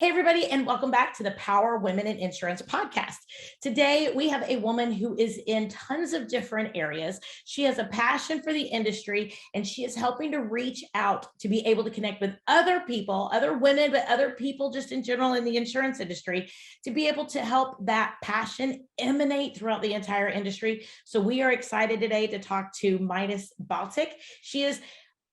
Hey, everybody, and welcome back to the Power Women in Insurance podcast. Today, we have a woman who is in tons of different areas. She has a passion for the industry, and she is helping to reach out to be able to connect with other people, other women, but other people just in general in the insurance industry, to be able to help that passion emanate throughout the entire industry. So we are excited today to talk to Majda Baltic. She is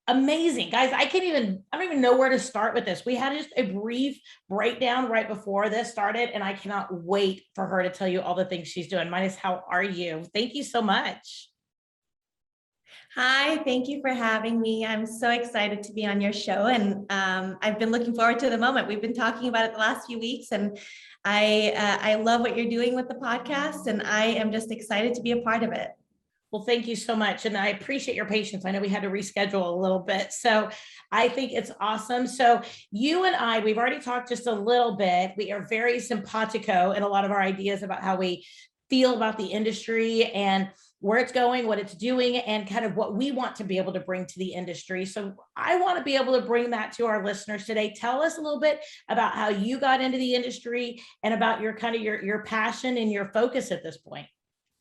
amazing, guys. I don't even know where to start with this. We had just a brief breakdown right before this started, and I cannot wait for her to tell you all the things she's doing. Majda, how are you? Thank you so much. Hi, thank you for having me. I'm so excited to be on your show, and I've been looking forward to the moment. We've been talking about it the last few weeks, and I love what you're doing with the podcast, and I am just excited to be a part of it. Well, thank you so much. And I appreciate your patience. I know we had to reschedule a little bit. So I think it's awesome. So you and I, we've already talked just a little bit. We are very simpatico in a lot of our ideas about how we feel about the industry and where it's going, what it's doing, and kind of what we want to be able to bring to the industry. So I want to be able to bring that to our listeners today. Tell us a little bit about how you got into the industry and about your kind of your passion and your focus at this point.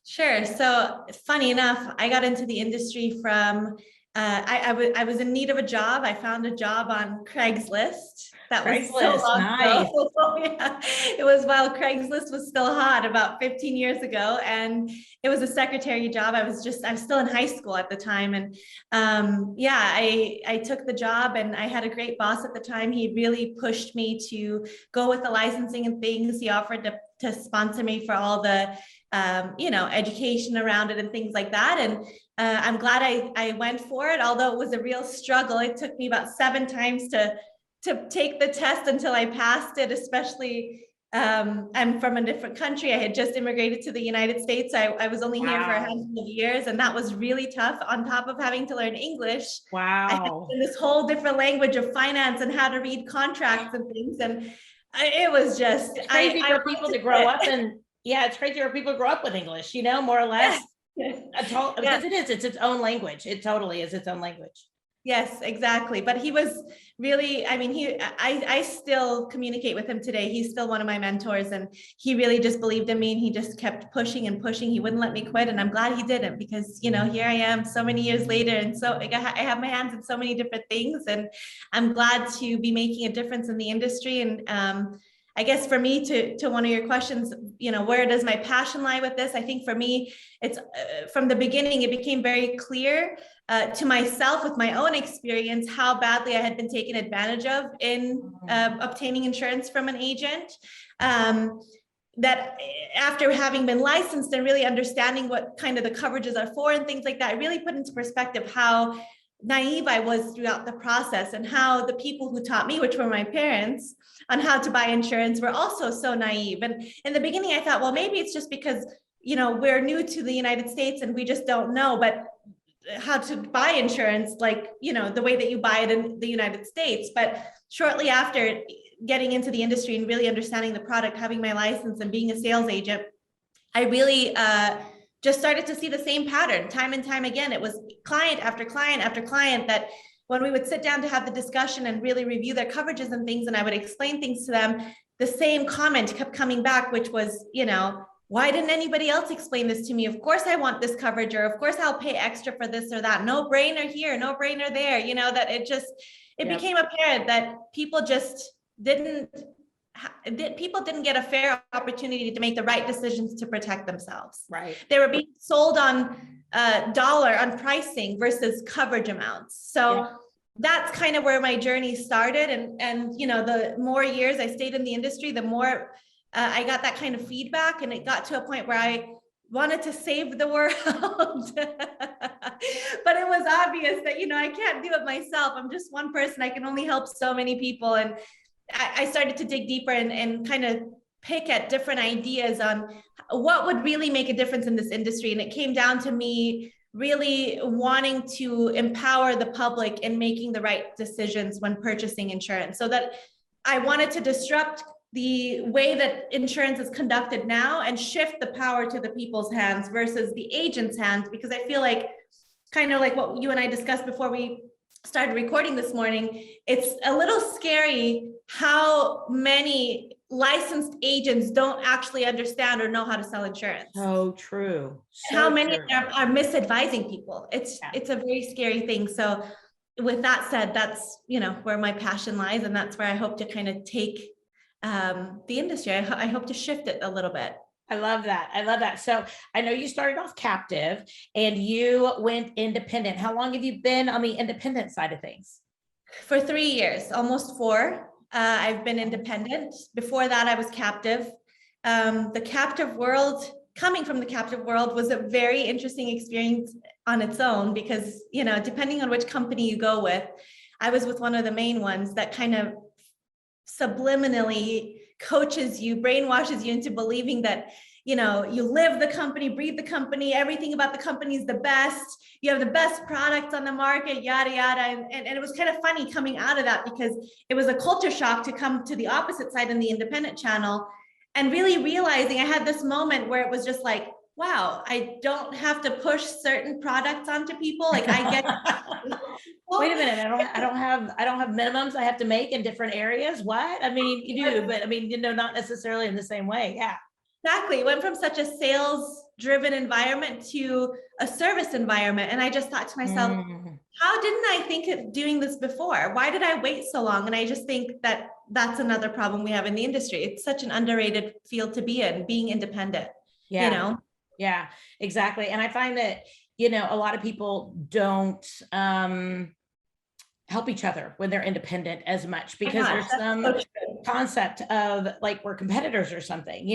Sure. So funny enough, I got into the industry from, I was in need of a job. I found a job on Craigslist. That was so long nice. ago. Yeah. It was while Craigslist was still hot about 15 years ago. And it was a secretary job. I'm still in high school at the time. And I took the job, and I had a great boss at the time. He really pushed me to go with the licensing and things. He offered to sponsor me for all the education around it and things like that. And I'm glad I went for it, although it was a real struggle. It took me about 7 times to take the test until I passed it, especially I'm from a different country. I had just immigrated to the United States. I was only here for a handful of years, and that was really tough on top of having to learn English. Wow. I had to learn this whole different language of finance and how to read contracts and things. And it was just it's crazy for people to grow up and it's crazy for people to grow up with English, more or less. Because it's its own language. It totally is its own language. Yes, exactly. But he was really, I still communicate with him today. He's still one of my mentors, and he really just believed in me, and he just kept pushing and pushing. He wouldn't let me quit. And I'm glad he didn't, because, here I am so many years later. And so I have my hands in so many different things, and I'm glad to be making a difference in the industry. And I guess for me, to one of your questions, where does my passion lie with this? I think for me, it's from the beginning, it became very clear to myself with my own experience how badly I had been taken advantage of in obtaining insurance from an agent. That after having been licensed and really understanding what kind of the coverages are for and things like that, it really put into perspective how naive I was throughout the process, and how the people who taught me, which were my parents, on how to buy insurance were also so naive. And in the beginning, I thought, well, maybe it's just because, we're new to the United States and we just don't know, but how to buy insurance, like, the way that you buy it in the United States. But shortly after getting into the industry and really understanding the product, having my license and being a sales agent, I really just started to see the same pattern time and time again. It was client after client after client that when we would sit down to have the discussion and really review their coverages and things, and I would explain things to them, the same comment kept coming back, which was, why didn't anybody else explain this to me? Of course I want this coverage, or of course I'll pay extra for this or that. No brainer here, no brainer there. That it became apparent that people just didn't get a fair opportunity to make the right decisions to protect themselves. Right. They were being sold on on pricing versus coverage amounts. So that's kind of where my journey started. And the more years I stayed in the industry, the more I got that kind of feedback, and it got to a point where I wanted to save the world. But it was obvious that, I can't do it myself. I'm just one person. I can only help so many people. And I started to dig deeper and kind of pick at different ideas on what would really make a difference in this industry. And it came down to me really wanting to empower the public in making the right decisions when purchasing insurance. So that I wanted to disrupt the way that insurance is conducted now and shift the power to the people's hands versus the agent's hands, because I feel like, kind of like what you and I discussed before we started recording this morning, it's a little scary how many licensed agents don't actually understand or know how to sell insurance. So true. So How many true. are misadvising people. It's a very scary thing. So with that said, that's, where my passion lies, and that's where I hope to kind of take the industry. I hope to shift it a little bit. I love that. I love that. So I know you started off captive and you went independent. How long have you been on the independent side of things? For 3 years, almost 4. I've been independent. Before that, I was captive. The captive world, coming from the captive world, was a very interesting experience on its own because, depending on which company you go with, I was with one of the main ones that kind of subliminally coaches you, brainwashes you into believing that, you live the company, breathe the company, everything about the company is the best, you have the best products on the market, yada, yada. And it was kind of funny coming out of that because it was a culture shock to come to the opposite side in the independent channel and really realizing I had this moment where it was just like, wow, I don't have to push certain products onto people. Like I get Wait a minute, I don't have minimums I have to make in different areas. What? I mean, you do, but I mean, not necessarily in the same way. Yeah. Exactly. It went from such a sales driven environment to a service environment. And I just thought to myself, how didn't I think of doing this before? Why did I wait so long? And I just think that that's another problem we have in the industry. It's such an underrated field to be in, being independent. Yeah. Yeah, exactly. And I find that, a lot of people don't help each other when they're independent as much because there's some concept of like we're competitors or something,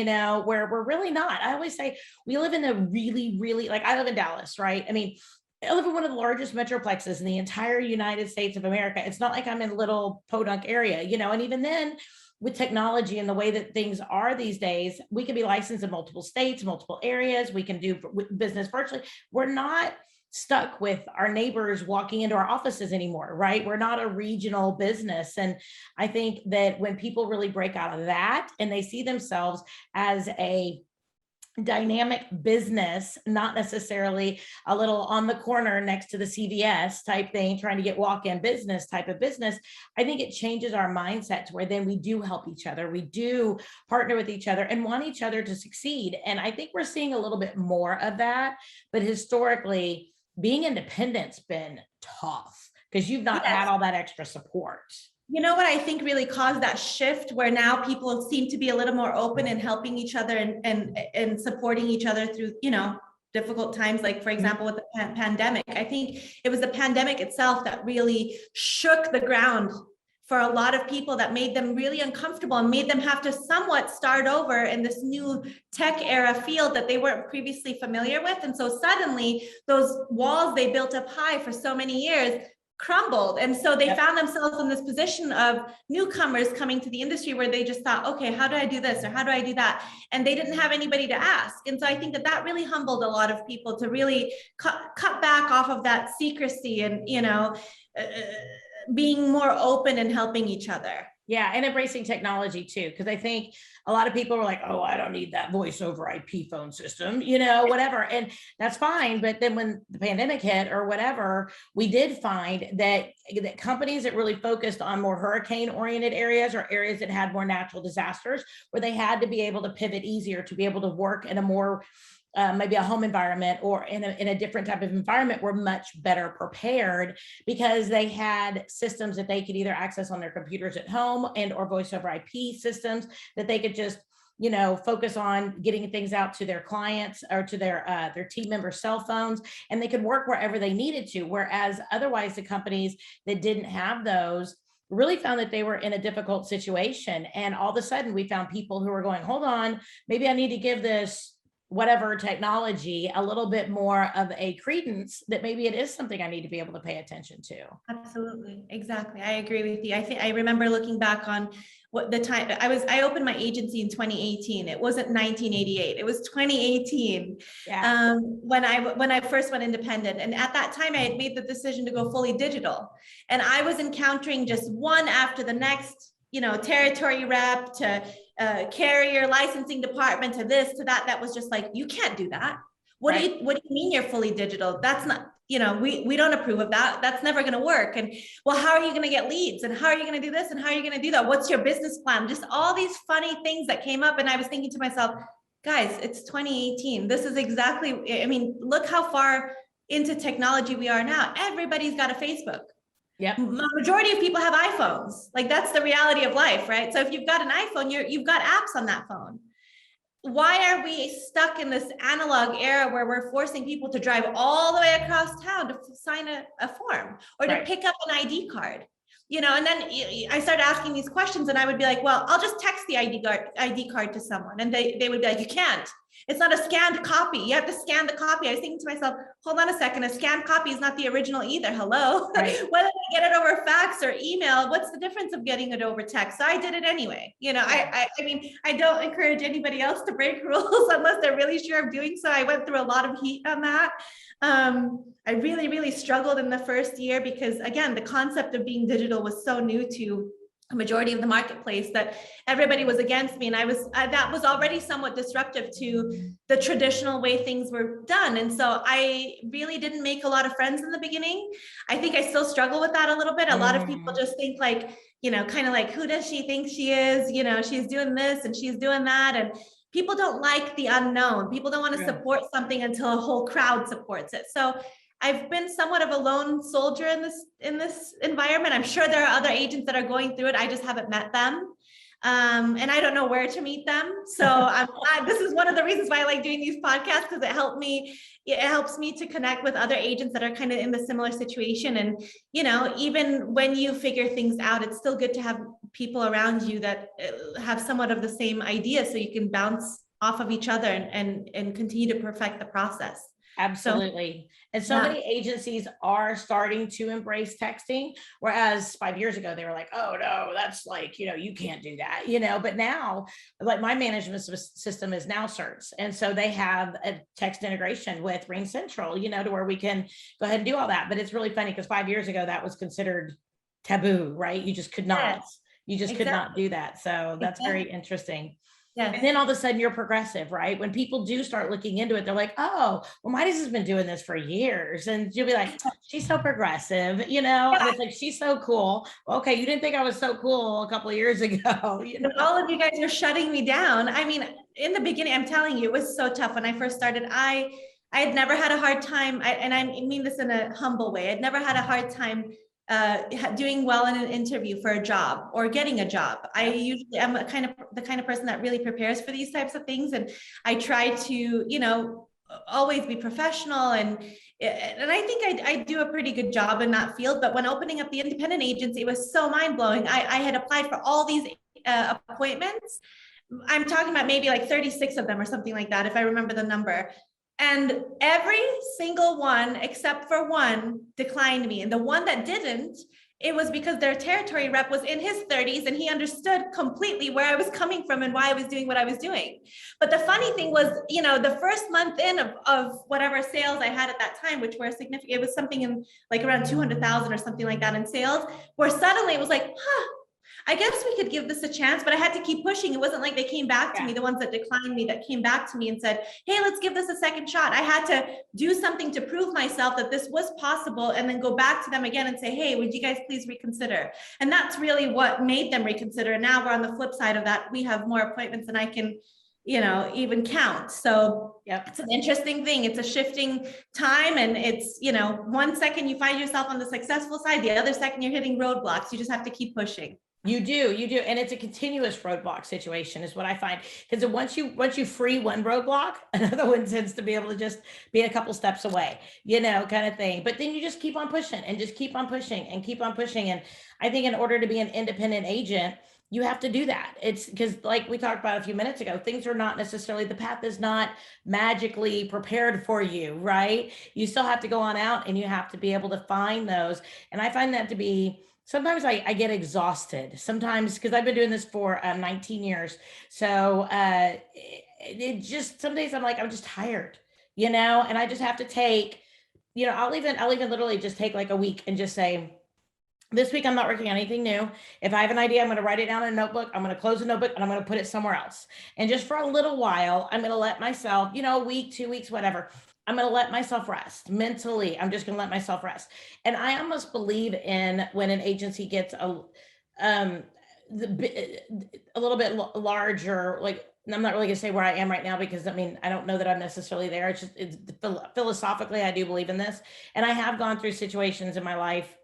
where we're really not. I always say we live in a really, really, like I live in Dallas, right? I mean, I live in one of the largest metroplexes in the entire United States of America. It's not like I'm in a little podunk area, and even then with technology and the way that things are these days, we can be licensed in multiple states, multiple areas. We can do business virtually. We're not stuck with our neighbors walking into our offices anymore, right? We're not a regional business. And I think that when people really break out of that and they see themselves as a dynamic business, not necessarily a little on the corner next to the CVS type thing, trying to get walk-in business type of business, I think it changes our mindset to where then we do help each other. We do partner with each other and want each other to succeed. And I think we're seeing a little bit more of that. But historically, being independent's been tough because you've not had all that extra support. You know what I think really caused that shift where now people seem to be a little more open and helping each other and supporting each other through, difficult times, like for example, with the pandemic. I think it was the pandemic itself that really shook the ground for a lot of people, that made them really uncomfortable and made them have to somewhat start over in this new tech era field that they weren't previously familiar with. And so suddenly those walls they built up high for so many years crumbled. And so they found themselves in this position of newcomers coming to the industry where they just thought, okay, how do I do this? Or how do I do that? And they didn't have anybody to ask. And so I think that that really humbled a lot of people to really cut back off of that secrecy and, being more open and helping each other. Yeah, and embracing technology too, because I think a lot of people are like, oh, I don't need that voice over IP phone system, whatever. And that's fine. But then when the pandemic hit or whatever, we did find that companies that really focused on more hurricane oriented areas or areas that had more natural disasters, where they had to be able to pivot easier to be able to work in a more maybe a home environment or in a different type of environment, were much better prepared because they had systems that they could either access on their computers at home and or voice over IP systems that they could just focus on getting things out to their clients or to their team members' cell phones, and they could work wherever they needed to. Whereas otherwise the companies that didn't have those really found that they were in a difficult situation. And all of a sudden we found people who were going, hold on, maybe I need to give this whatever technology a little bit more of a credence, that maybe it is something I need to be able to pay attention to. Absolutely. Exactly. I agree with you. I remember looking back on what the time I opened my agency in 2018. It wasn't 1988. It was 2018. Yeah. When I first went independent. And at that time I had made the decision to go fully digital. And I was encountering just one after the next, territory rep to carrier licensing department to this, to that. That was just like, you can't do that. What do you mean you're fully digital? That's not, we don't approve of that. That's never going to work. And well, how are you going to get leads? And how are you going to do this? And how are you going to do that? What's your business plan? Just all these funny things that came up. And I was thinking to myself, guys, it's 2018. This is exactly, I mean, look how far into technology we are now. Everybody's got a Facebook. Yep. Majority of people have iPhones. Like that's the reality of life, right? So if you've got an iPhone, you've got apps on that phone. Why are we stuck in this analog era where we're forcing people to drive all the way across town to sign a form or to pick up an ID card? And then I started asking these questions and I would be like, well, I'll just text the ID card to someone. And they would be like, you can't. It's not a scanned copy. You have to scan the copy. I was thinking to myself, hold on a second, a scanned copy is not the original either. Hello. Right. Whether I get it over fax or email, what's the difference of getting it over text? So I did it anyway. I mean, I don't encourage anybody else to break rules unless they're really sure of doing so. I went through a lot of heat on that. I really, really struggled in the first year because again, the concept of being digital was so new to a majority of the marketplace that everybody was against me. And that was already somewhat disruptive to the traditional way things were done. And so I really didn't make a lot of friends in the beginning. I think I still struggle with that a little bit. A lot of people just think like, kind of like, who does she think she is? She's doing this and she's doing that. And people don't like the unknown. People don't want to support something until a whole crowd supports it. So I've been somewhat of a lone soldier in this environment. I'm sure there are other agents that are going through it. I just haven't met them. And I don't know where to meet them. So this is one of the reasons why I like doing these podcasts, because it helps me to connect with other agents that are kind of in the similar situation. And, even when you figure things out, it's still good to have people around you that have somewhat of the same idea so you can bounce off of each other and continue to perfect the process. Absolutely. And so many agencies are starting to embrace texting, whereas 5 years ago, they were like, oh no, that's like, you can't do that, but now like my management system is now certs. And so they have a text integration with Ring Central, to where we can go ahead and do all that. But it's really funny because 5 years ago, that was considered taboo, right? You just could not, could not do that. So that's very interesting. Yes. And then all of a sudden you're progressive, right? When people do start looking into it, they're like, oh, well, Majdas has been doing this for years. And you'll be like, she's so progressive, and it's like, she's so cool. Okay, you didn't think I was so cool a couple of years ago. All of you guys are shutting me down. I mean, in the beginning, I'm telling you, it was so tough. When I first started, I had never had a hard time, and I mean this in a humble way. I'd never had a hard time doing well in an interview for a job or getting a job. I usually am the kind of person that really prepares for these types of things. And I try to, always be professional. And I think I do a pretty good job in that field. But when opening up the independent agency, it was so mind blowing. I had applied for all these appointments. I'm talking about maybe like 36 of them or something like that, if I remember the number. And every single one, except for one, declined me. And the one that didn't, it was because their territory rep was in his 30s and he understood completely where I was coming from and why I was doing what I was doing. But the funny thing was, the first month in of whatever sales I had at that time, which were significant, it was something in like around 200,000 or something like that in sales, where suddenly it was like, I guess we could give this a chance, but I had to keep pushing. It wasn't like they came back to me, the ones that declined me, that came back to me and said, hey, let's give this a second shot. I had to do something to prove myself that this was possible and then go back to them again and say, hey, would you guys please reconsider? And that's really what made them reconsider. And now we're on the flip side of that. We have more appointments than I can, even count. So it's an interesting thing. It's a shifting time. And it's, 1 second you find yourself on the successful side, the other second you're hitting roadblocks. You just have to keep pushing. You do. And it's a continuous roadblock situation is what I find. Because once you free one roadblock, another one tends to be able to just be a couple steps away, kind of thing. But then you just keep on pushing and just keep on pushing and keep on pushing. And I think in order to be an independent agent, you have to do that. It's because like we talked about a few minutes ago, things are not necessarily, the path is not magically prepared for you, right? You still have to go on out and you have to be able to find those. And I find that to be, sometimes I get exhausted sometimes because I've been doing this for 19 years. So it just, some days I'm like, I'm just tired, and I just have to take, I'll even literally just take like a week and just say, this week, I'm not working on anything new. If I have an idea, I'm going to write it down in a notebook. I'm going to close the notebook and I'm going to put it somewhere else. And just for a little while, I'm going to let myself, a week, 2 weeks, whatever. I'm going to let myself rest mentally. I'm just going to let myself rest. And I almost believe in when an agency gets um, a little bit larger, like, and I'm not really going to say where I am right now, because I mean, I don't know that I'm necessarily there. It's just, philosophically, I do believe in this. And I have gone through situations in my life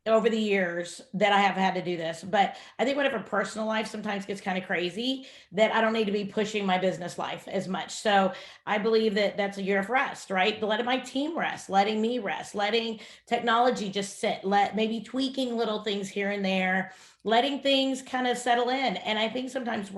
over the years that I have had to do this. But I think whatever personal life sometimes gets kind of crazy, that I don't need to be pushing my business life as much. So I believe that that's a year of rest, right? Letting my team rest, letting me rest, letting technology just sit, maybe tweaking little things here and there, letting things kind of settle in. And I think sometimes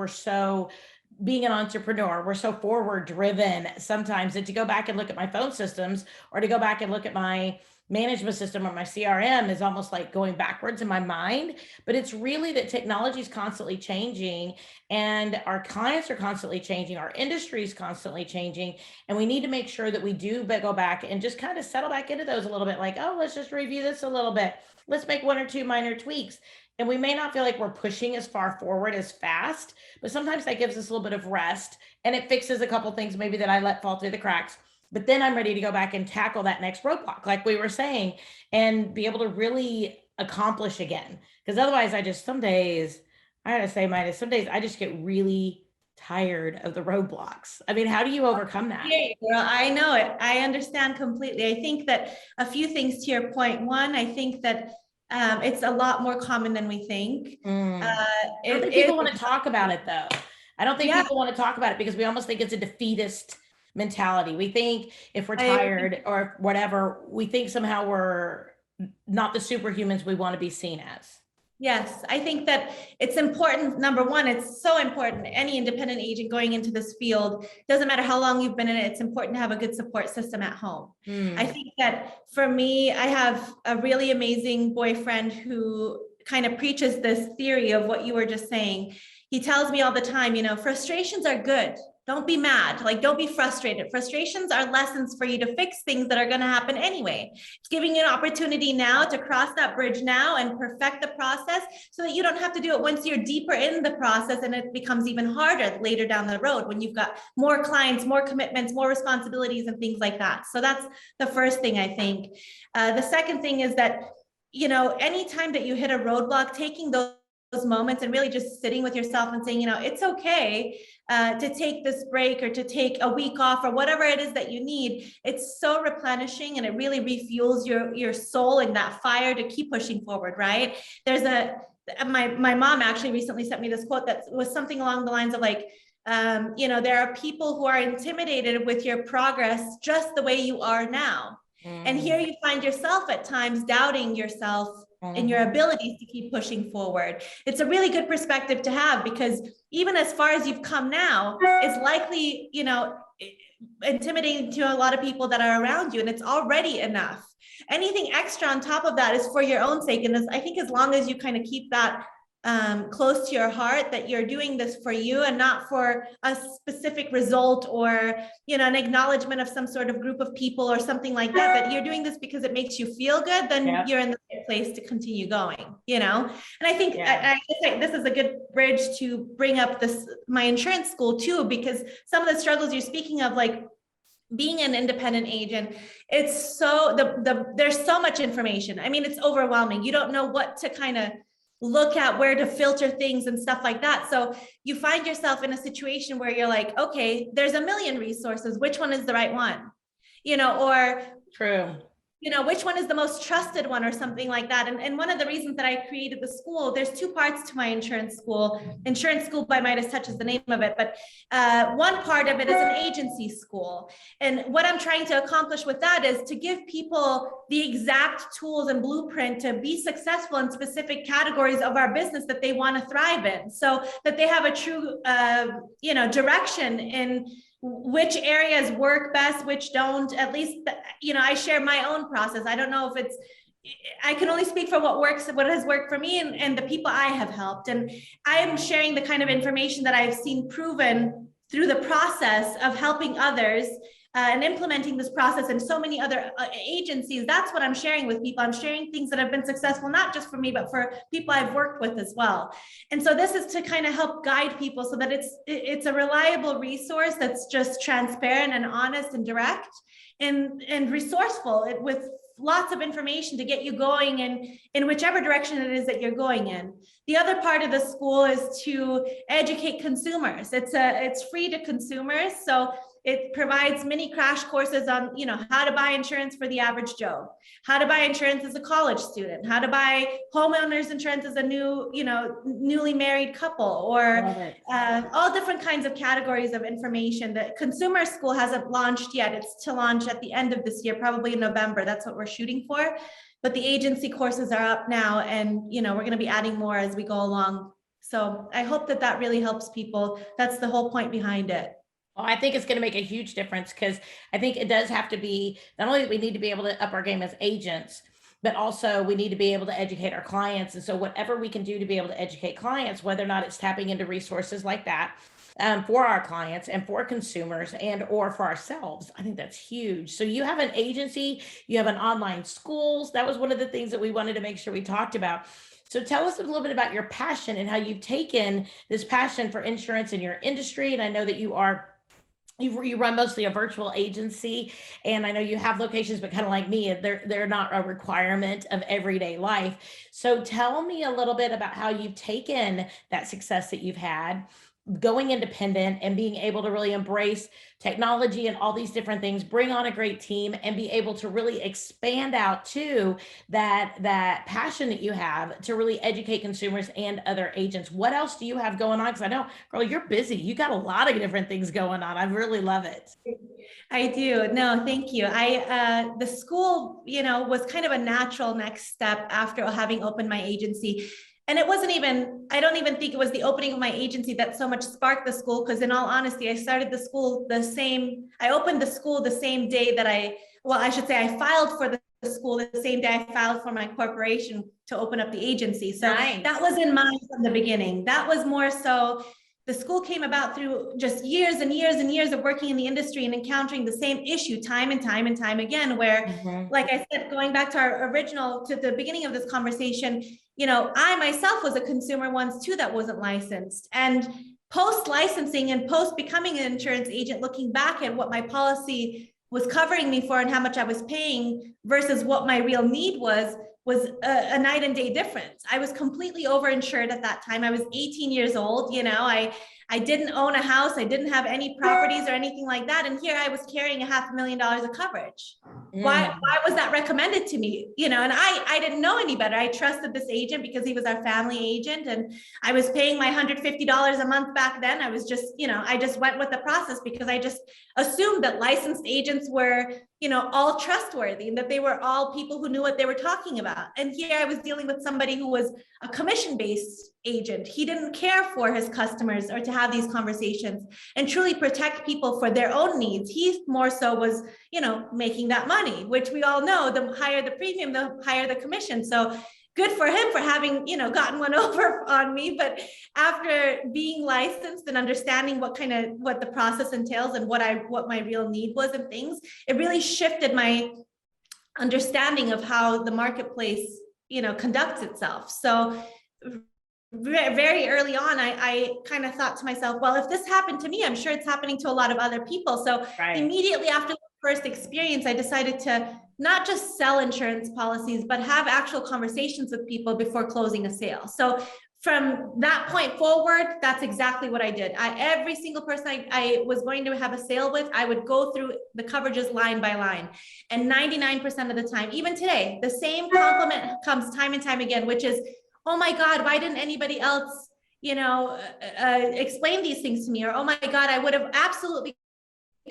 being an entrepreneur, we're so forward driven sometimes, that to go back and look at my phone systems, or to go back and look at my management system or my CRM, is almost like going backwards in my mind. But it's really that technology is constantly changing, and our clients are constantly changing, our industry is constantly changing, and we need to make sure that we do go back and just kind of settle back into those a little bit, like, oh, let's just review this a little bit, let's make one or two minor tweaks. And we may not feel like we're pushing as far forward as fast, but sometimes that gives us a little bit of rest, and it fixes a couple things maybe that I let fall through the cracks. But then I'm ready to go back and tackle that next roadblock, like we were saying, and be able to really accomplish again. Because otherwise, some days, I gotta say, Majda, some days I just get really tired of the roadblocks. I mean, how do you overcome that? Yeah, girl, I know it. I understand completely. I think that a few things to your point. One, I think that it's a lot more common than we think. I don't think It people is, want to talk about it, though. I don't think yeah, people want to talk about it because we almost think it's a defeatist mentality. We think if we're I agree. tired or whatever, we think somehow we're not the superhumans we want to be seen as. Yes, I think that it's important. Number one, it's so important. Any independent agent going into this field, doesn't matter how long you've been in it, it's important to have a good support system at home. I think that for me, I have a really amazing boyfriend who kind of preaches this theory of what you were just saying. He tells me all the time, frustrations are good. Don't be mad. Like, don't be frustrated. Frustrations are lessons for you to fix things that are going to happen anyway. It's giving you an opportunity now to cross that bridge now and perfect the process so that you don't have to do it once you're deeper in the process and it becomes even harder later down the road when you've got more clients, more commitments, more responsibilities, and things like that. So that's the first thing, I think. The second thing is that, anytime that you hit a roadblock, taking those moments and really just sitting with yourself and saying, it's okay to take this break or to take a week off or whatever it is that you need. It's so replenishing, and it really refuels your soul and that fire to keep pushing forward, right? My mom actually recently sent me this quote that was something along the lines of like, there are people who are intimidated with your progress just the way you are now. And here you find yourself at times doubting yourself and your abilities to keep pushing forward. It's a really good perspective to have, because even as far as you've come now, it's likely, intimidating to a lot of people that are around you, and it's already enough. Anything extra on top of that is for your own sake. And I think as long as you kind of keep that close to your heart, that you're doing this for you and not for a specific result or an acknowledgement of some sort of group of people or something like that, that you're doing this because it makes you feel good, then you're in the right place to continue going. And I think I think this is a good bridge to bring up my insurance school too, because some of the struggles you're speaking of, like being an independent agent, it's so there's so much information. I mean, it's overwhelming. You don't know what to kind of look at, where to filter things and stuff like that. So you find yourself in a situation where you're like, okay, there's a million resources. Which one is the right one? Or True. Which one is the most trusted one or something like that. And one of the reasons that I created the school, there's two parts to my insurance school. Insurance School by Majdas Touch is the name of it. But one part of it is an agency school. And what I'm trying to accomplish with that is to give people the exact tools and blueprint to be successful in specific categories of our business that they want to thrive in, so that they have a true, direction in which areas work best, which don't. At least, I share my own process. I don't know if I can only speak for what has worked for me and the people I have helped. And I am sharing the kind of information that I've seen proven through the process of helping others and implementing this process and so many other agencies, that's what I'm sharing with people. I'm sharing things that have been successful, not just for me, but for people I've worked with as well. And so this is to kind of help guide people so that it's a reliable resource that's just transparent and honest and direct and resourceful with lots of information to get you going in whichever direction it is that you're going in. The other part of the school is to educate consumers. It's free to consumers. So it provides mini crash courses on, how to buy insurance for the average Joe, how to buy insurance as a college student, how to buy homeowners insurance as a newly married couple, or all different kinds of categories of information. The consumer school hasn't launched yet. It's to launch at the end of this year, probably in November. That's what we're shooting for. But the agency courses are up now, and we're going to be adding more as we go along. So I hope that really helps people. That's the whole point behind it. Well, I think it's going to make a huge difference, because I think it does have to be, not only that we need to be able to up our game as agents, but also we need to be able to educate our clients. And so whatever we can do to be able to educate clients, whether or not it's tapping into resources like that for our clients and for consumers and or for ourselves, I think that's huge. So you have an agency, you have an online schools. That was one of the things that we wanted to make sure we talked about. So tell us a little bit about your passion and how you've taken this passion for insurance in your industry. And I know that you run mostly a virtual agency, and I know you have locations, but kind of like me, they're not a requirement of everyday life. So tell me a little bit about how you've taken that success that you've had going independent and being able to really embrace technology and all these different things, bring on a great team, and be able to really expand out to that passion that you have to really educate consumers and other agents. What else do you have going on? Because I know, girl, you're busy. You got a lot of different things going on. I really love it. I do. No, thank you. The school, was kind of a natural next step after having opened my agency. And it wasn't even, I don't even think it was the opening of my agency that so much sparked the school, because in all honesty, I opened the school the same day that I filed for the school the same day I filed for my corporation to open up the agency. So Nice. That was in mind from the beginning. That was more so, the school came about through just years and years and years of working in the industry and encountering the same issue time and time and time again, where, like I said, going back to the beginning of this conversation, I myself was a consumer once too that wasn't licensed. And post licensing and post becoming an insurance agent, looking back at what my policy was covering me for and how much I was paying versus what my real need was a night and day difference. I was completely overinsured at that time. I was 18 years old. I didn't own a house. I didn't have any properties or anything like that. And here I was carrying $500,000 of coverage. Why was that recommended to me? And I didn't know any better. I trusted this agent because he was our family agent, and I was paying my $150 a month back then. I was just, I just went with the process because I just assumed that licensed agents were, all trustworthy and that they were all people who knew what they were talking about. And here I was dealing with somebody who was a commission-based agent. He didn't care for his customers or to have these conversations and truly protect people for their own needs. He more so was, making that money, which we all know, the higher the premium, the higher the commission. So good for him for having, gotten one over on me. But after being licensed and understanding what the process entails and what my real need was and things, it really shifted my understanding of how the marketplace, conducts itself. So very early on, I kind of thought to myself, well, if this happened to me, I'm sure it's happening to a lot of other people. So immediately after the first experience, I decided to not just sell insurance policies, but have actual conversations with people before closing a sale. So from that point forward, that's exactly what I did. Every single person I was going to have a sale with, I would go through the coverages line by line. And 99% of the time, even today, the same compliment comes time and time again, which is, oh my God, why didn't anybody else, explain these things to me? Or, oh my God, I would have absolutely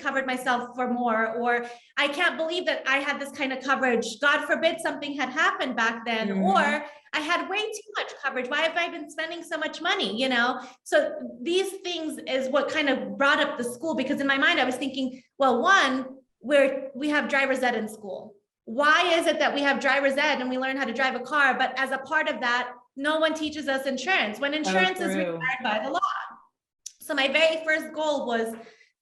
covered myself for more. Or I can't believe that I had this kind of coverage. God forbid something had happened back then. Or I had way too much coverage. Why have I been spending so much money? So these things is what kind of brought up the school, because in my mind, I was thinking, well, one, we have driver's ed in school. Why is it that we have driver's ed and we learn how to drive a car, but as a part of that, no one teaches us insurance when insurance is required by the law? So my very first goal was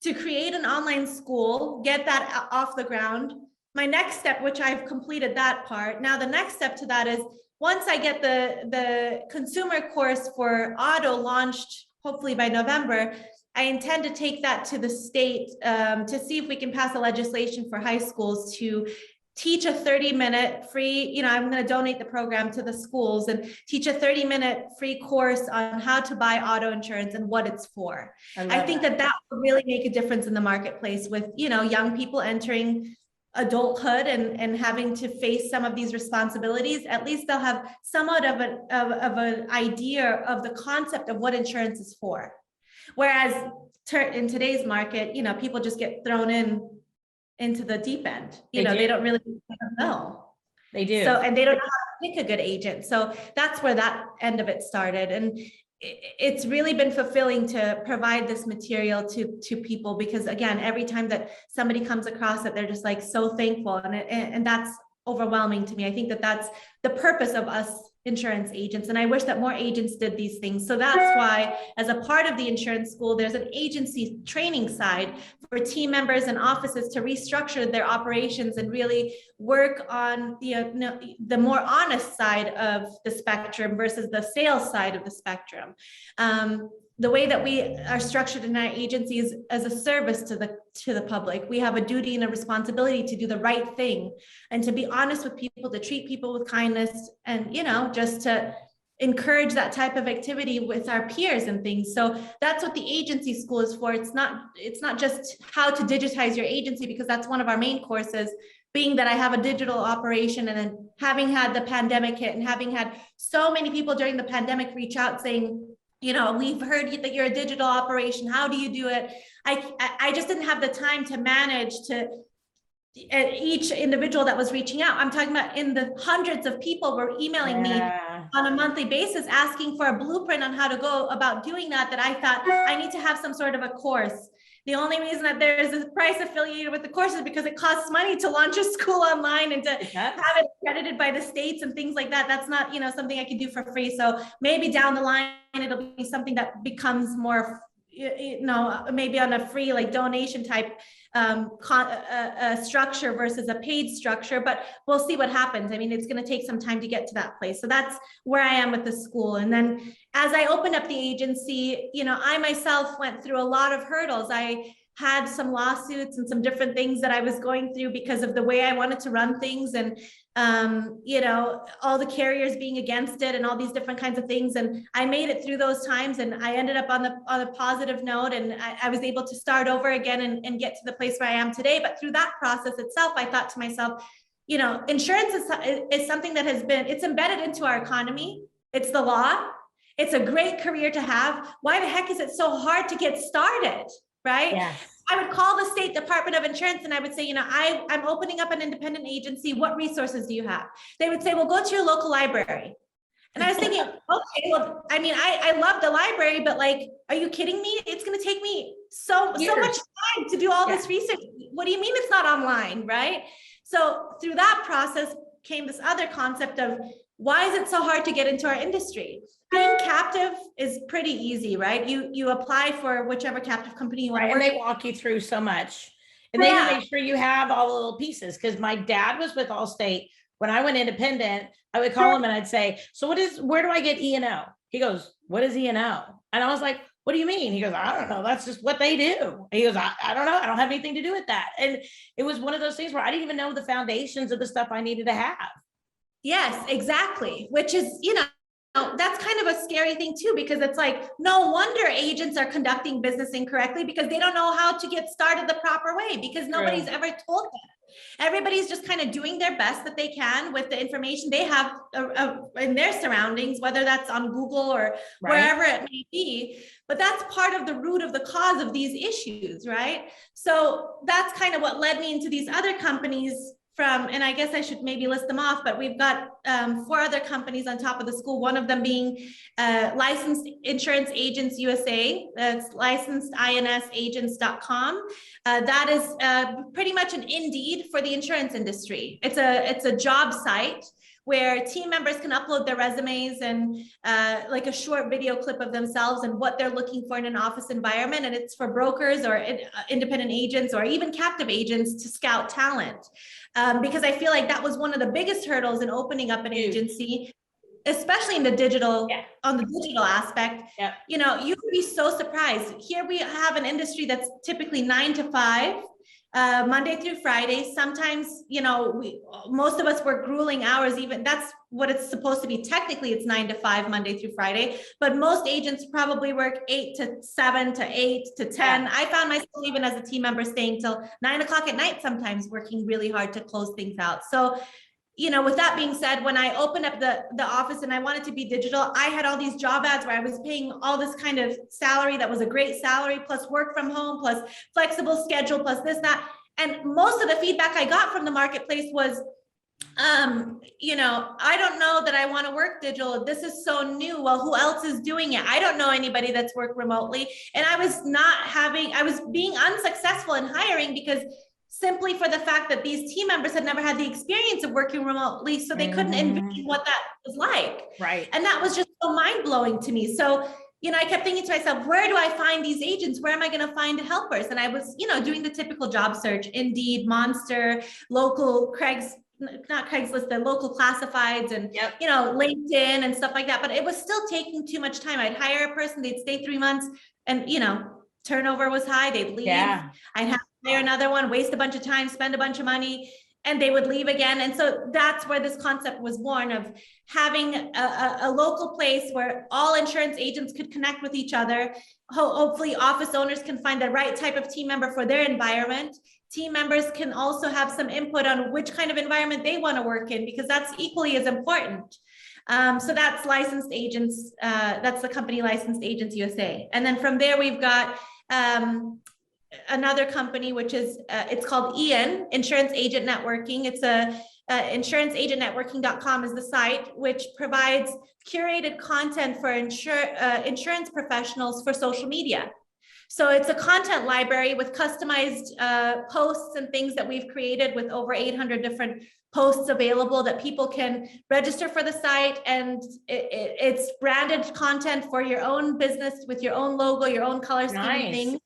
to create an online school, get that off the ground. My next step, which I've completed that part. Now the next step to that is once I get the consumer course for auto launched, hopefully by November, I intend to take that to the state to see if we can pass a legislation for high schools to teach a 30-minute free, I'm going to donate the program to the schools and teach a 30-minute free course on how to buy auto insurance and what it's for. I think that would really make a difference in the marketplace with, young people entering adulthood and having to face some of these responsibilities. At least they'll have somewhat of an idea of the concept of what insurance is for. Whereas in today's market, people just get thrown into the deep end. They don't really know. They do. So, and they don't know how to pick a good agent. So that's where that end of it started. And it's really been fulfilling to provide this material to people, because again, every time that somebody comes across it, they're just like so thankful. And that's overwhelming to me. I think that that's the purpose of us insurance agents. And I wish that more agents did these things. So that's why, as a part of the insurance school, there's an agency training side for team members and offices to restructure their operations and really work on the more honest side of the spectrum versus the sales side of the spectrum. The way that we are structured in our agency is as a service to the public. We have a duty and a responsibility to do the right thing and to be honest with people, to treat people with kindness, and just to encourage that type of activity with our peers and things. So that's what the agency school is for. It's not just how to digitize your agency, because that's one of our main courses, being that I have a digital operation, and then having had the pandemic hit and having had so many people during the pandemic reach out saying, we've heard that you're a digital operation. How do you do it? I just didn't have the time to manage to each individual that was reaching out. I'm talking about in the hundreds of people were emailing me on a monthly basis, asking for a blueprint on how to go about doing that I thought I need to have some sort of a course. The only reason that there's a price affiliated with the course is because it costs money to launch a school online and to have it accredited by the states and things like that. That's not, something I can do for free. So maybe down the line, it'll be something that becomes more, maybe on a free like donation type structure versus a paid structure, but we'll see what happens. I mean, it's going to take some time to get to that place. So that's where I am with the school. And then as I opened up the agency, I myself went through a lot of hurdles. I had some lawsuits and some different things that I was going through because of the way I wanted to run things, and all the carriers being against it and all these different kinds of things. And I made it through those times, and I ended up on a positive note, and I was able to start over again and get to the place where I am today. But through that process itself, I thought to myself, insurance is something that it's embedded into our economy. It's the law. It's a great career to have. Why the heck is it so hard to get started? Right? Yes. I would call the state Department of Insurance and I would say, I'm opening up an independent agency. What resources do you have? They would say, well, go to your local library. And I was thinking, okay, well, I mean, I love the library, but like, are you kidding me? It's going to take me so much time to do all this research. What do you mean it's not online? Right? So through that process came this other concept of, why is it so hard to get into our industry? Being captive is pretty easy, right? You apply for whichever captive company you want to work. And they walk you through so much. And they make sure you have all the little pieces. Because my dad was with Allstate. When I went independent, I would call him and I'd say, so where do I get E&O? He goes, what is E&O? And I was like, what do you mean? He goes, I don't know. That's just what they do. He goes, I don't know. I don't have anything to do with that. And it was one of those things where I didn't even know the foundations of the stuff I needed to have. Yes, exactly. Which is, that's kind of a scary thing too, because it's like, no wonder agents are conducting business incorrectly, because they don't know how to get started the proper way, because nobody's ever told them. Everybody's just kind of doing their best that they can with the information they have in their surroundings, whether that's on Google or wherever it may be. But that's part of the root of the cause of these issues, right? So that's kind of what led me into these other companies and I guess I should maybe list them off, but we've got 4 other companies on top of the school, one of them being Licensed Insurance Agents USA. That's licensedinsagents.com. That is pretty much an Indeed for the insurance industry. It's a job site where team members can upload their resumes and like a short video clip of themselves and what they're looking for in an office environment. And it's for brokers or independent agents or even captive agents to scout talent. Because I feel like that was one of the biggest hurdles in opening up an agency, especially in the digital, on the digital aspect. You know, you would be so surprised. Here we have an industry that's typically 9 to 5, Monday through Friday. Sometimes, you know, most of us work grueling hours, even that's what it's supposed to be. Technically, it's 9 to 5, Monday through Friday, but most agents probably work 8 to 7 to 8 to 10. I found myself, even as a team member, staying till 9 o'clock at night, sometimes working really hard to close things out. So, you know, with that being said, when I opened up the office and I wanted to be digital, I had all these job ads where I was paying all this kind of salary that was a great salary, plus work from home, plus flexible schedule, plus this, that. And most of the feedback I got from the marketplace was, you know, I don't know that I want to work digital. This is so new. Well, who else is doing it? I don't know anybody that's worked remotely. And I was being unsuccessful in hiring because simply for the fact that these team members had never had the experience of working remotely, so they couldn't envision what that was like. Right. And that was just so mind-blowing to me. So, you know, I kept thinking to myself, where do I find these agents? Where am I going to find helpers? And I was, you know, doing the typical job search, Indeed, Monster, local not Craigslist, the local classifieds and, you know, LinkedIn and stuff like that. But it was still taking too much time. I'd hire a person, they'd stay 3 months and, you know, turnover was high. They'd leave. I'd have to hire another one, waste a bunch of time, spend a bunch of money, and they would leave again. And so that's where this concept was born, of having a local place where all insurance agents could connect with each other. Hopefully office owners can find the right type of team member for their environment. Team members can also have some input on which kind of environment they want to work in, because that's equally as important. So that's licensed agents. That's the company Licensed Agents USA. And then from there, we've got another company, which is, it's called Ian, Insurance Agent Networking. It's insuranceagentnetworking.com is the site, which provides curated content for insurance professionals for social media. So it's a content library with customized posts and things that we've created, with over 800 different posts available that people can register for the site. And it's branded content for your own business with your own logo, your own color scheme and things,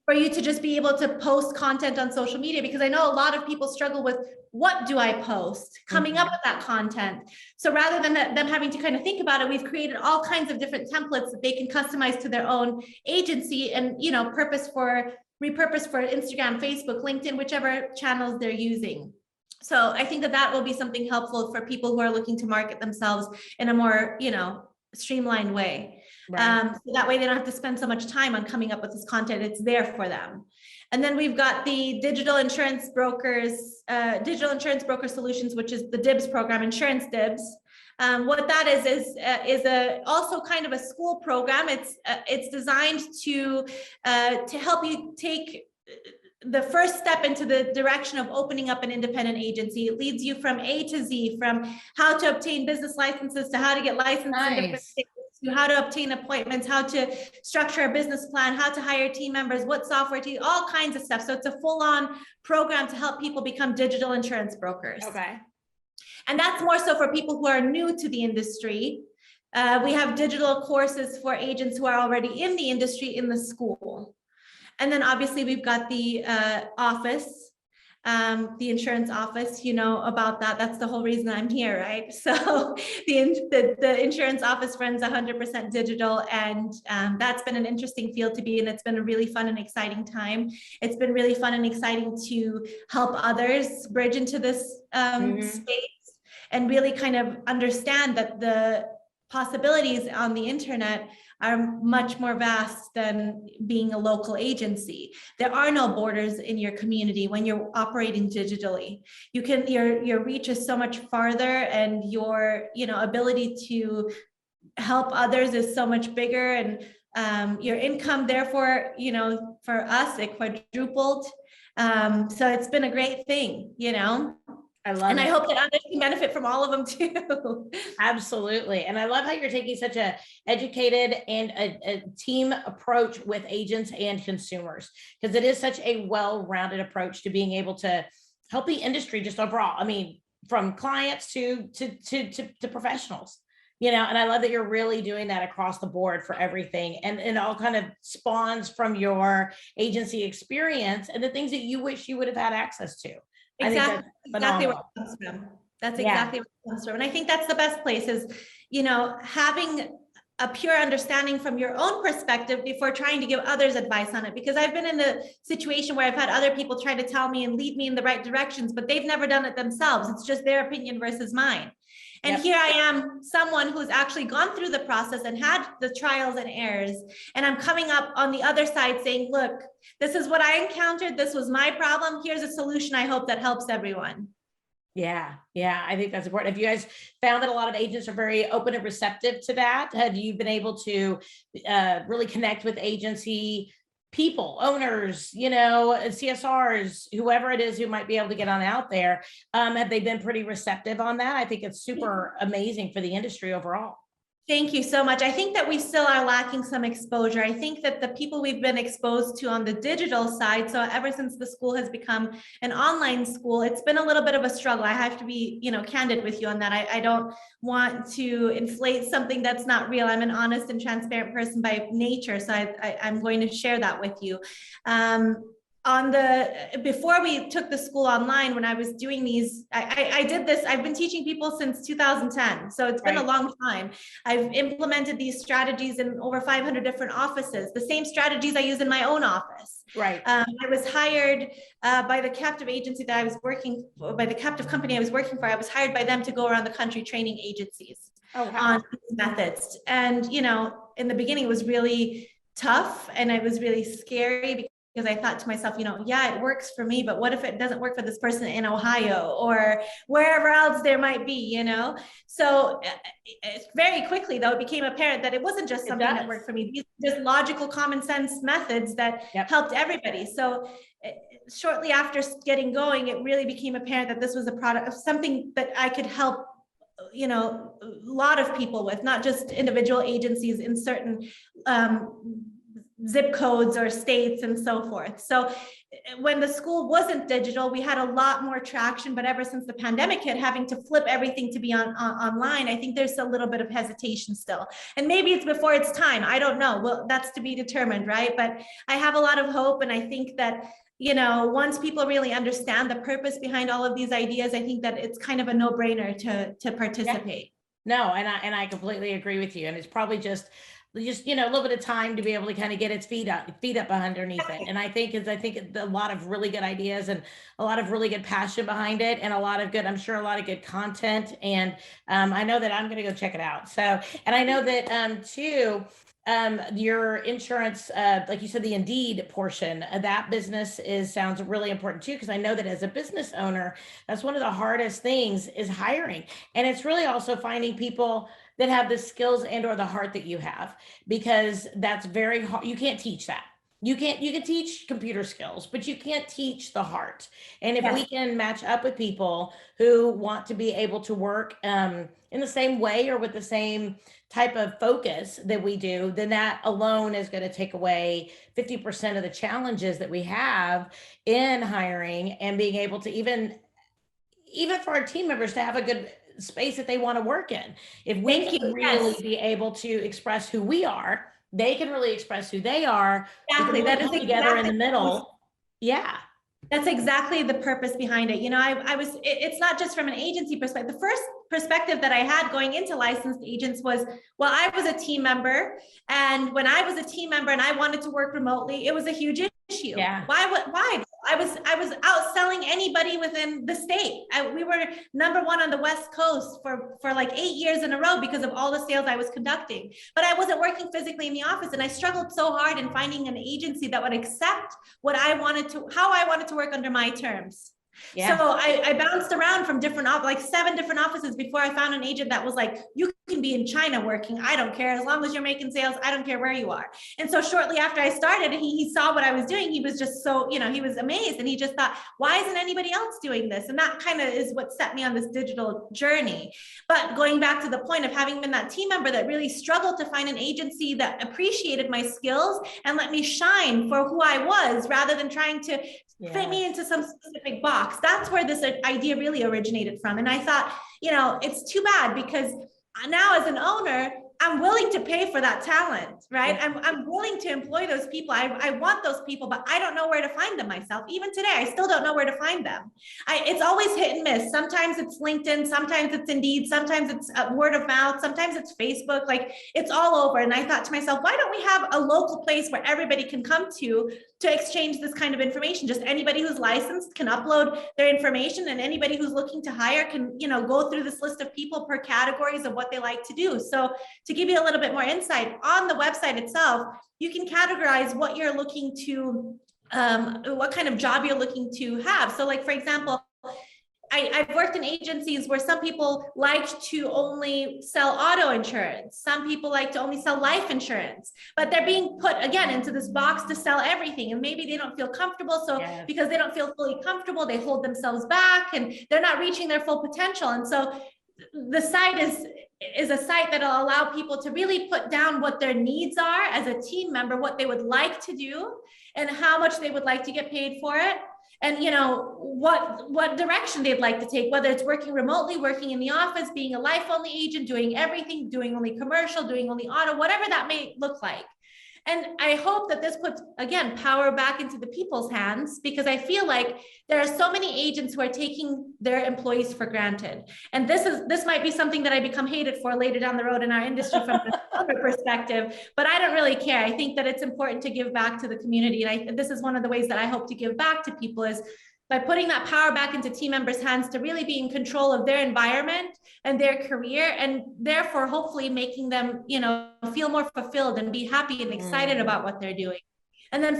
for you to just be able to post content on social media. Because I know a lot of people struggle with, what do I post? Coming up with that content. So rather than them having to kind of think about it, we've created all kinds of different templates that they can customize to their own agency and, you know, repurpose for Instagram, Facebook, LinkedIn, whichever channels they're using. So I think that will be something helpful for people who are looking to market themselves in a more, you know, streamlined way. So that way they don't have to spend so much time on coming up with this content. It's there for them. And then we've got the digital insurance broker solutions, which is the DIBS program, Insurance DIBS. What that is also kind of a school program. It's designed to help you take the first step into the direction of opening up an independent agency. It leads you from A to Z, from how to obtain business licenses to how to get licensed in different states, to how to obtain appointments, how to structure a business plan, how to hire team members, what software to use, all kinds of stuff. So it's a full-on program to help people become digital insurance brokers. Okay. And that's more so for people who are new to the industry. We have digital courses for agents who are already in the industry in the school. And then obviously we've got the office, the insurance office, you know about that. That's the whole reason I'm here, right? So the insurance office runs 100% digital, and that's been an interesting field to be in. It's been a really fun and exciting time. It's been really fun and exciting to help others bridge into this space and really kind of understand that the possibilities on the internet are much more vast than being a local agency. There are no borders in your community when you're operating digitally. You can, your reach is so much farther, and your, you know, ability to help others is so much bigger, and your income, therefore, you know, for us, it quadrupled. So it's been a great thing, you know. I hope that others can benefit from all of them too. Absolutely. And I love how you're taking such a educated and a team approach with agents and consumers, because it is such a well-rounded approach to being able to help the industry just overall. I mean, from clients to professionals, you know, and I love that you're really doing that across the board for everything. And it all kind of spawns from your agency experience and the things that you wish you would have had access to. I think that's Exactly where it phenomenal. comes from. That's Yeah. exactly where it comes from. And I think that's the best place is, you know, having a pure understanding from your own perspective before trying to give others advice on it. Because I've been in the situation where I've had other people try to tell me and lead me in the right directions, but they've never done it themselves. It's just their opinion versus mine. And Yep. here I am, someone who's actually gone through the process and had the trials and errors. And I'm coming up on the other side saying, look, this is what I encountered. This was my problem. Here's a solution I hope that helps everyone. Yeah. Yeah. I think that's important. Have you guys found that a lot of agents are very open and receptive to that? Have you been able to really connect with agency people, owners, you know, CSRs, whoever it is who might be able to get on out there? Have they been pretty receptive on that? I think it's super amazing for the industry overall. Thank you so much. I think that we still are lacking some exposure. I think that the people we've been exposed to on the digital side, so ever since the school has become an online school, it's been a little bit of a struggle. I have to be, you know, candid with you on that. I don't want to inflate something that's not real. I'm an honest and transparent person by nature, so I'm going to share that with you. Before we took the school online, when I was doing these, I did this, I've been teaching people since 2010. So it's been a long time. I've implemented these strategies in over 500 different offices, the same strategies I use in my own office. Right. I was hired by the captive agency that I was working, by the captive company I was working for. I was hired by them to go around the country training agencies on these methods. And, you know, in the beginning, it was really tough and it was really scary because I thought to myself, you know, yeah, it works for me, but what if it doesn't work for this person in Ohio or wherever else there might be, you know? So very quickly, though, it became apparent that it wasn't just something that worked for me. These are just logical, common sense methods that helped everybody. So shortly after getting going, it really became apparent that this was a product of something that I could help, you know, a lot of people with, not just individual agencies in certain zip codes or states and so forth. So when the school wasn't digital, we had a lot more traction, but ever since the pandemic hit, having to flip everything to be online, I think there's a little bit of hesitation still. And maybe it's before its time, I don't know. Well, that's to be determined, right? But I have a lot of hope. And I think that, you know, once people really understand the purpose behind all of these ideas, I think that it's kind of a no-brainer to participate. Yeah. No, and I completely agree with you. And it's probably just, you know, a little bit of time to be able to kind of get its feet up underneath it. And I think a lot of really good ideas and a lot of really good passion behind it and a lot of good, I'm sure a lot of good content. And I know that I'm going to go check it out. So, and I know that too, your insurance, like you said, the Indeed portion of that business sounds really important too, because I know that as a business owner, that's one of the hardest things is hiring. And it's really also finding people that have the skills and or the heart that you have, because that's very hard. You can't teach that. You can teach computer skills, but you can't teach the heart. And if we can match up with people who want to be able to work in the same way or with the same type of focus that we do, then that alone is going to take away 50% of the challenges that we have in hiring and being able to even for our team members to have a good space that they want to work in. If we can really be able to express who we are, they can really express who they are. Exactly. That is together in the middle. Yeah. That's exactly the purpose behind it. You know, it's not just from an agency perspective. The first perspective that I had going into licensed agents was, well, I was a team member. And when I was a team member and I wanted to work remotely, it was a huge issue. Yeah. Why? I was outselling anybody within the state. We were number one on the West Coast for like 8 years in a row because of all the sales I was conducting. But I wasn't working physically in the office, and I struggled so hard in finding an agency that would accept how I wanted to work under my terms. Yeah. So I bounced around from like 7 different offices before I found an agent that was like, you can be in China working. I don't care. As long as you're making sales, I don't care where you are. And so shortly after I started, he saw what I was doing. He was just so, you know, he was amazed, and he just thought, why isn't anybody else doing this? And that kind of is what set me on this digital journey. But going back to the point of having been that team member that really struggled to find an agency that appreciated my skills and let me shine for who I was, rather than trying to fit me into some specific box. That's where this idea really originated from. And I thought, it's too bad because now as an owner, I'm willing to pay for that talent, right? I'm willing to employ those people. I want those people, but I don't know where to find them myself. Even today, I still don't know where to find them. It's always hit and miss. Sometimes it's LinkedIn, sometimes it's Indeed, sometimes it's word of mouth, sometimes it's Facebook, like it's all over. And I thought to myself, why don't we have a local place where everybody can come to exchange this kind of information? Just anybody who's licensed can upload their information, and anybody who's looking to hire can, go through this list of people per categories of what they like to do. So to give you a little bit more insight, on the website itself, you can categorize what you're looking to, what kind of job you're looking to have. So like, for example, I've worked in agencies where some people like to only sell auto insurance. Some people like to only sell life insurance, but they're being put again into this box to sell everything. And maybe they don't feel comfortable. So because they don't feel fully comfortable, they hold themselves back and they're not reaching their full potential. And so the site is a site that'll allow people to really put down what their needs are as a team member, what they would like to do and how much they would like to get paid for it. And what direction they'd like to take, whether it's working remotely, working in the office, being a life only agent, doing everything, doing only commercial, doing only auto, whatever that may look like. And I hope that this puts, again, power back into the people's hands, because I feel like there are so many agents who are taking their employees for granted. And this might be something that I become hated for later down the road in our industry from another perspective, but I don't really care. I think that it's important to give back to the community. And this is one of the ways that I hope to give back to people, is by putting that power back into team members' hands to really be in control of their environment and their career, and therefore hopefully making them, feel more fulfilled and be happy and excited about what they're doing. And then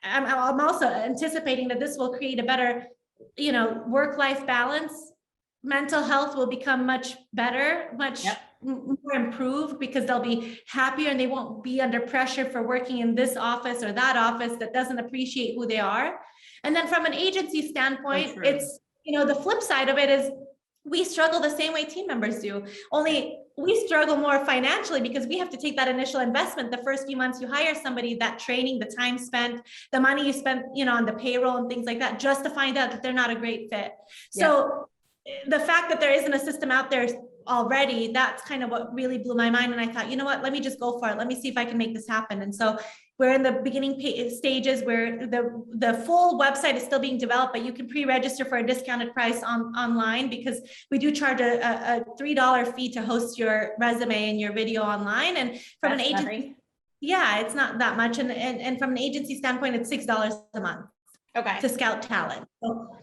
I'm also anticipating that this will create a better, work-life balance. Mental health will become much better, much more improved, because they'll be happier and they won't be under pressure for working in this office or that office that doesn't appreciate who they are. And then from an agency standpoint, it's, the flip side of it is we struggle the same way team members do, only we struggle more financially because we have to take that initial investment. The first few months you hire somebody, that training, the time spent, the money you spent, on the payroll and things like that, just to find out that they're not a great fit. So the fact that there isn't a system out there already, that's kind of what really blew my mind. And I thought, you know what, let me just go for it. Let me see if I can make this happen. And so we're in the beginning stages where the full website is still being developed, but you can pre-register for a discounted price online, because we do charge a $3 fee to host your resume and your video online. And from an agency, it's not that much. And from an agency standpoint, it's $6 a month to scout talent. So,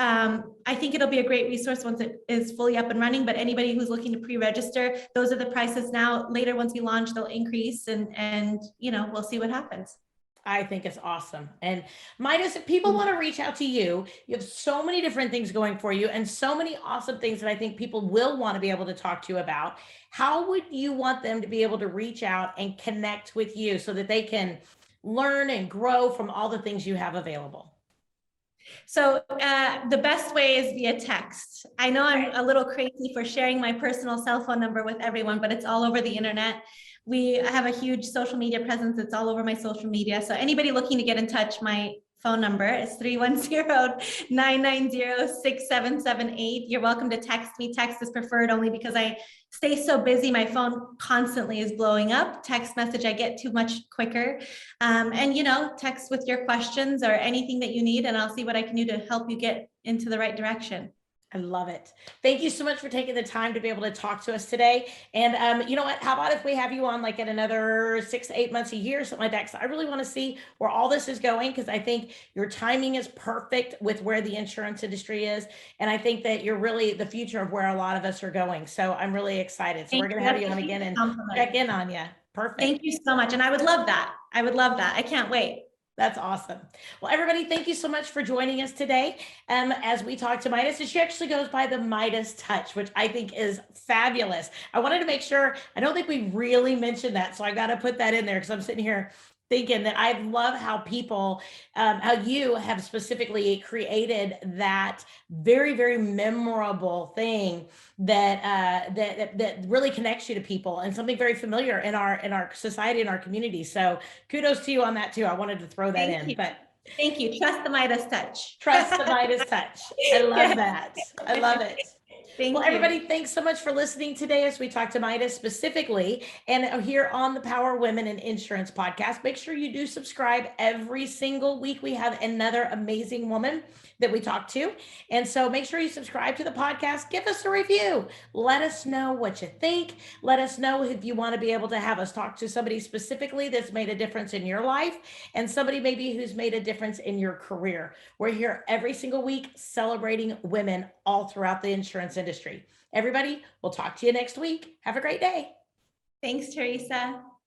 I think it'll be a great resource once it is fully up and running, but anybody who's looking to pre-register, those are the prices now. Later, once we launch, they'll increase, and we'll see what happens. I think it's awesome. And Majdas, if people want to reach out to you, you have so many different things going for you and so many awesome things that I think people will want to be able to talk to you about. How would you want them to be able to reach out and connect with you so that they can learn and grow from all the things you have available? So the best way is via text. I know I'm a little crazy for sharing my personal cell phone number with everyone, but it's all over the internet. We have a huge social media presence. It's all over my social media. So anybody looking to get in touch, my phone number is 310-990-6778. You're welcome to text me. Text is preferred only because I stay so busy. My phone constantly is blowing up. Text message, I get too much quicker. And text with your questions or anything that you need, and I'll see what I can do to help you get into the right direction. I love it. Thank you so much for taking the time to be able to talk to us today. And you know what? How about if we have you on like in another 6 to 8 months, a year, something like that? Because I really want to see where all this is going, because I think your timing is perfect with where the insurance industry is. And I think that you're really the future of where a lot of us are going. So I'm really excited. So we're going to have you on again and check in on you. Perfect. Thank you so much. And I would love that. I would love that. I can't wait. That's awesome. Well, everybody, thank you so much for joining us today. As we talk to Majdas, and she actually goes by the Majdas Touch, which I think is fabulous. I wanted to make sure, I don't think we really mentioned that, so I got to put that in there because I'm sitting here thinking that I love how people, how you have specifically created that very, very memorable thing that really connects you to people and something very familiar in our society and our community. So kudos to you on that too. I wanted to throw that in, but Thank you. Trust the Midas touch. Trust the Midas touch. I love that. I love it. Thank Well, you. everybody, thanks so much for listening today as we talk to Majda specifically and here on the Power Women in Insurance podcast. Make sure you do subscribe. Every single week we have another amazing woman that we talk to. And so make sure you subscribe to the podcast. Give us a review. Let us know what you think. Let us know if you want to be able to have us talk to somebody specifically that's made a difference in your life and somebody maybe who's made a difference in your career. We're here every single week celebrating women all throughout the insurance industry. Everybody, we'll talk to you next week. Have a great day. Thanks, Teresa.